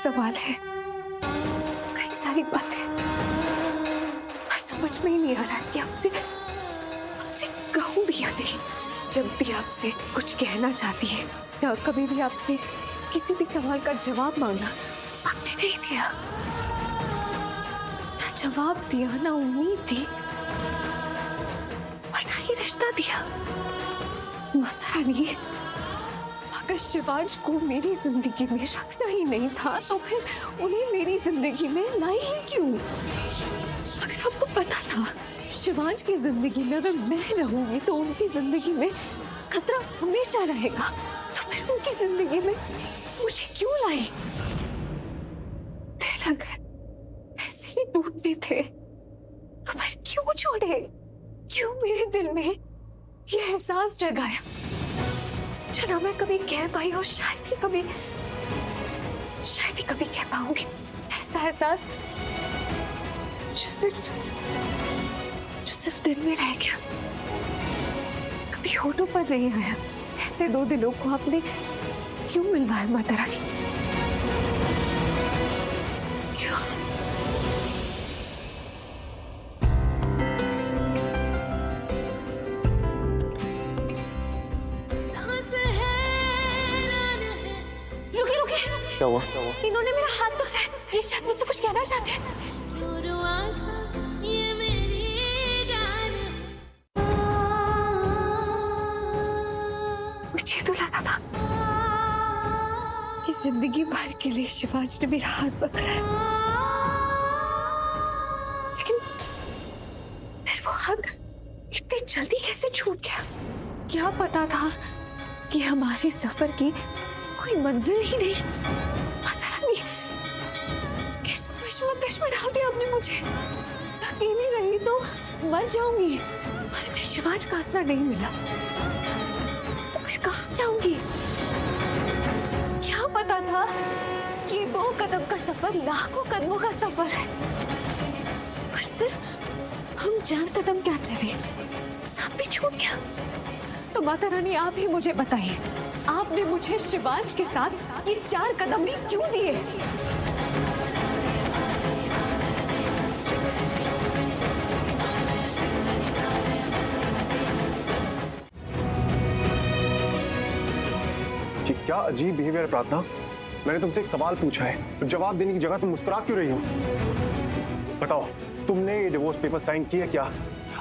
सवाल है, कई सारी बातें, पर समझ में ही नहीं आ रहा कि आपसे आपसे कहूं भी या नहीं। जब भी आपसे कुछ कहना चाहती है या कभी भी आपसे किसी भी सवाल का जवाब मांगा, आपने नहीं दिया। ना जवाब दिया, ना उम्मीद दी, और ना ही रिश्ता दिया। माता रानी, अगर शिवांश को मेरी जिंदगी में रखना ही नहीं था तो फिर उन्हें मेरी जिंदगी में लाई ही क्यों? अगर आपको पता था शिवांश की जिंदगी में अगर मैं रहूंगी तो उनकी जिंदगी में खतरा हमेशा रहेगा, तो फिर उनकी जिंदगी में मुझे क्यों लाई? दिल अगर ऐसे ही टूटने थे तो फिर क्यों छोड़े? क्यों मेरे दिल में ये एहसास जगाया जो ना मैं कभी कह पाई और शायद ही कभी कह पाऊंगी? ऐसा एहसास जो सिर्फ दिल में रह गया, कभी होठों पर नहीं आया। ऐसे दो दिलों को आपने क्यों मिलवाया माता रानी? क्यों? रुके। क्या हुआ? इन्होंने मेरा हाथ पकड़ा है, ये शायद मुझसे कुछ कहना चाहते हैं। मुझे तो लगा था कि जिंदगी भर के लिए शिवांश ने मेरा हाथ पकड़ा है, लेकिन फिर वो हाथ इतनी जल्दी कैसे छूट गया? क्या पता था कि हमारे सफर की कोई मंजिल ही नहीं? माता रानी, किस कश्मकश में डाल दिया आपने मुझे। अकेली रही तो मर जाऊंगी, और अगर शिवांश का आसरा नहीं मिला तो फिर कहाँ जाऊंगी? क्या पता था कि 2 कदम का सफर लाखों कदमों का सफर है, और सिर्फ हम 4 कदम क्या चले, सब भी छूट गया। तो माता रानी, आप ही मुझे बताइए, आपने मुझे शिवांश के साथ ये 4 कदम भी क्यों दिए? कि क्या अजीब बिहेवियर है प्रार्थना। मैंने तुमसे एक सवाल पूछा है तो जवाब देने की जगह तुम मुस्कुरा क्यों रही हो? बताओ, तुमने ये डिवोर्स पेपर साइन किए क्या?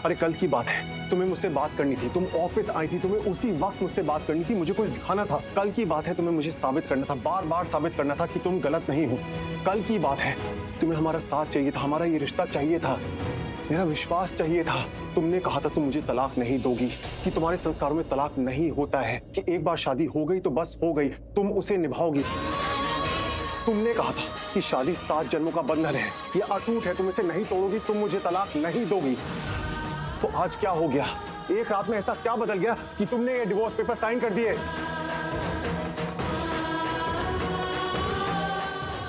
अरे कल की बात है, तुम्हें मुझसे बात करनी थी, तुम ऑफिस आई थी, तुम्हें उसी वक्त मुझसे बात करनी थी, मुझे कुछ दिखाना था। कल की बात है, तुम्हें मुझे साबित करना था, बार बार साबित करना था कि तुम गलत नहीं हो। कल की बात है, तुम्हें हमारा साथ चाहिए था, हमारा ये रिश्ता चाहिए था, मेरा विश्वास चाहिए था। तुमने कहा था तुम मुझे तलाक नहीं दोगी, कि तुम्हारे संस्कारों में तलाक नहीं होता है, कि एक बार शादी हो गई तो बस हो गई, तुम उसे निभाओगी। तुमने कहा था कि शादी 7 जन्मों का बंधन है, ये अटूट है, तुम इसे नहीं तोड़ोगी, तुम मुझे तलाक नहीं दोगी। तो आज क्या हो गया? एक रात में ऐसा क्या बदल गया कि तुमने ये डिवोर्स पेपर साइन कर दिए?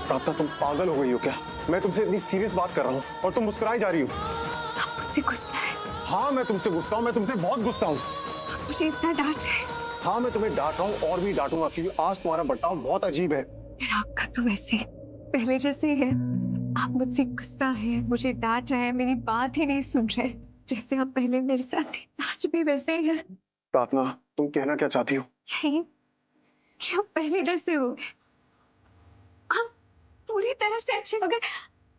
प्रार्थना, तुम पागल हो गई हो क्या? मैं तुमसे इतनी सीरियस बात कर रहा हूँ और तुम मुस्कुराई जा रही हो। आप मुझसे गुस्सा है? हाँ, मैं तुमसे गुस्सा हूँ, मैं तुमसे बहुत गुस्सा हूँ। आप मुझे इतना डांट रहे हैं? हाँ, मैं तुम्हें डांट रहा हूँ और भी डांटूंगा, क्योंकि आज तुम्हारा बर्ताव बहुत अजीब है। आपका तो वैसे पहले जैसे ही है। आप मुझसे गुस्सा है, मुझे डांट रहे हैं, मेरी बात ही नहीं सुन रहे। जैसे आप पहले मेरे साथ थे, आज भी वैसे ही है। प्रार्थना, तुम कहना क्या चाहती हो? यही कि आप पहले जैसे हो गए, आप पूरी तरह से अच्छे हो गए,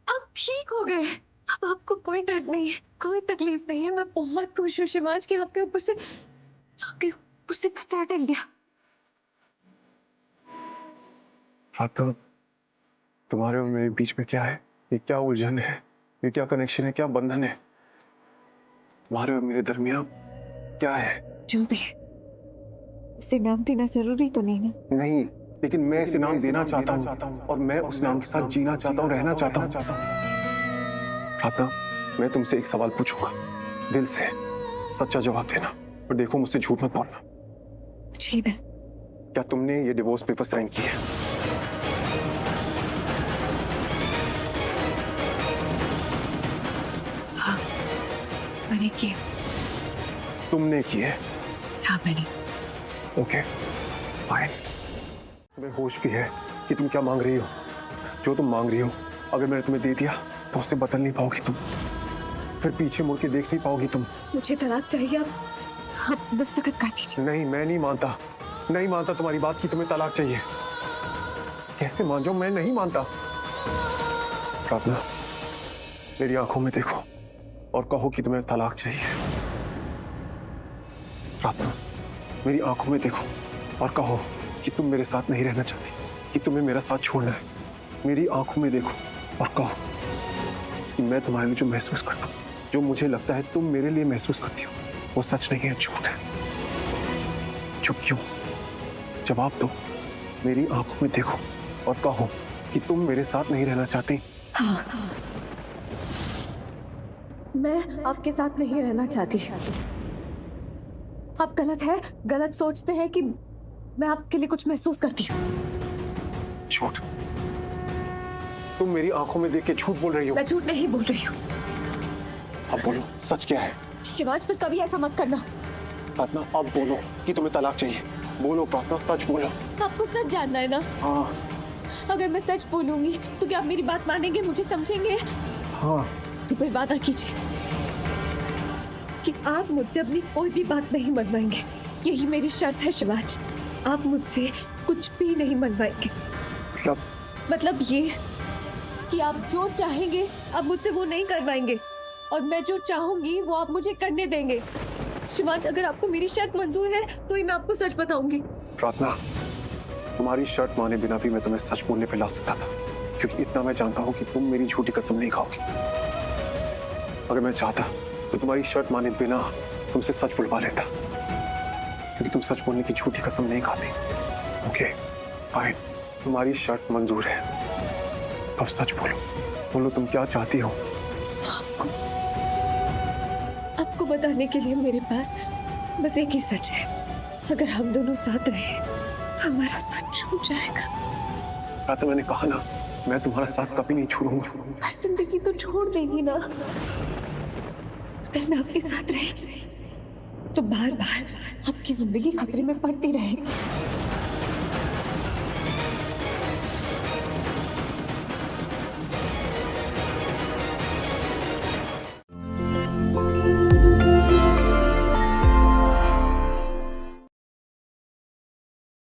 आप ठीक हो गए। अब आपको कोई दर्द नहीं है, कोई तकलीफ नहीं है। मैं बहुत खुश हूँ शिवांश कि आपके ऊपर से खतरा टल गया। प्रार्थना, तुम्हारे और मेरे बीच में क्या है? ये क्या उलझन है? ये क्या कनेक्शन है? क्या बंधन है तुम्हारे और मेरे दरमियान? क्या है? जो भी है, उसे नाम देना जरूरी तो नहीं ना? नहीं, लेकिन मैं इसे नाम देना चाहता हूँ और मैं उस नाम के साथ जीना चाहता हूँ, रहना चाहता हूँ। प्रार्थना, मैं तुमसे एक सवाल पूछूंगा, दिल से सच्चा जवाब देना, और देखो मुझसे झूठ मत बोलना। ठीक है। क्या तुमने ये डिवोर्स पेपर साइन किए? हाँ, मैंने किए। तुमने किए? हाँ, मैंने। Okay, fine. तुम्हें होश भी है कि तुम क्या मांग रही हो? जो तुम मांग रही हो अगर मैंने तुम्हें दे दिया तो उसे बदल नहीं पाओगी तुम, फिर पीछे मुड़ के देख नहीं पाओगी तुम। मुझे तलाक चाहिए, आप दस्तखत कर दीजिए। नहीं, मैं नहीं मानता, नहीं मानता तुम्हारी बात की तुम्हें तलाक चाहिए। कैसे मान जाऊं, मैं नहीं मानता। प्रार्थना, मेरी आंखों में देखो और कहो कि तुम्हें तलाक चाहिए। प्रार्थना, मेरी आंखों में देखो और कहो कि तुम मेरे साथ नहीं रहना चाहती, कि तुम्हें मेरा साथ छोड़ना है। मेरी आंखों में देखो और कहो कि मैं तुम्हारे लिए जो महसूस करता हूँ, जो मुझे लगता है तुम मेरे लिए महसूस करती हो, वो सच नहीं है, झूठ है। चुप क्यों? जवाब दो। मेरी आंखों में देखो और कहो कि तुम मेरे साथ नहीं रहना चाहती। हाँ, मैं आपके साथ नहीं रहना चाहती। आप गलत सोचते हैं कि मैं आपके लिए कुछ महसूस करती हूँ। झूठ। तुम मेरी आंखों में देख के झूठ बोल रही हो। मैं झूठ नहीं बोल रही हूँ। अब बोलो, सच क्या है? शिवाज, पर कभी ऐसा मत करना। प्रार्थना, अब बोलो कि तुम्हें तलाक चाहिए। बोलो प्रार्थना, सच बोलो। आपको सच जानना है ना? हाँ। अगर मैं सच बोलूंगी तो क्या आप मेरी बात मानेंगे, मुझे समझेंगे? हाँ। तो फिर वादा कीजिए कि आप मुझसे अपनी कोई भी बात नहीं मनवाएंगे। यही मेरी शर्त है शिवाज। आप मुझसे कुछ भी नहीं मनवाएंगे। मतलब ये कि आप जो चाहेंगे आप मुझसे वो नहीं करवाएंगे, और मैं जो चाहूंगी वो आप मुझे करने देंगे। शिवाज, अगर आपको मेरी शर्त मंजूर है तो ही मैं आपको सच बताऊंगी। प्रार्थना, तुम्हारी शर्त माने बिना भी मैं तुम्हें सच बोलने पे ला सकता था, क्योंकि इतना मैं जानता हूँ कि तुम मेरी झूठी कसम नहीं खाओगी। अगर मैं चाहता तो तुम्हारी शर्त माने बिना तुमसे सच बुलवा लेता, क्योंकि तुम सच बोलने की झूठी कसम नहीं खाती। ओके फाइन, तुम्हारी शर्त मंजूर है, तो अब सच बोलो। बोलो तुम क्या चाहती हो? आपको बताने के लिए मेरे पास बस एक ही सच है। अगर हम दोनों साथ रहे तो हमारा साथ छूट जाएगा। तो मैंने कहा ना, मैं तुम्हारा साथ कभी नहीं छोड़ूंगा। पर जिंदगी तो छोड़ देगी ना। अगर मैं आपके साथ रहे तो बार बार आपकी जिंदगी खतरे में पड़ती रहेगी।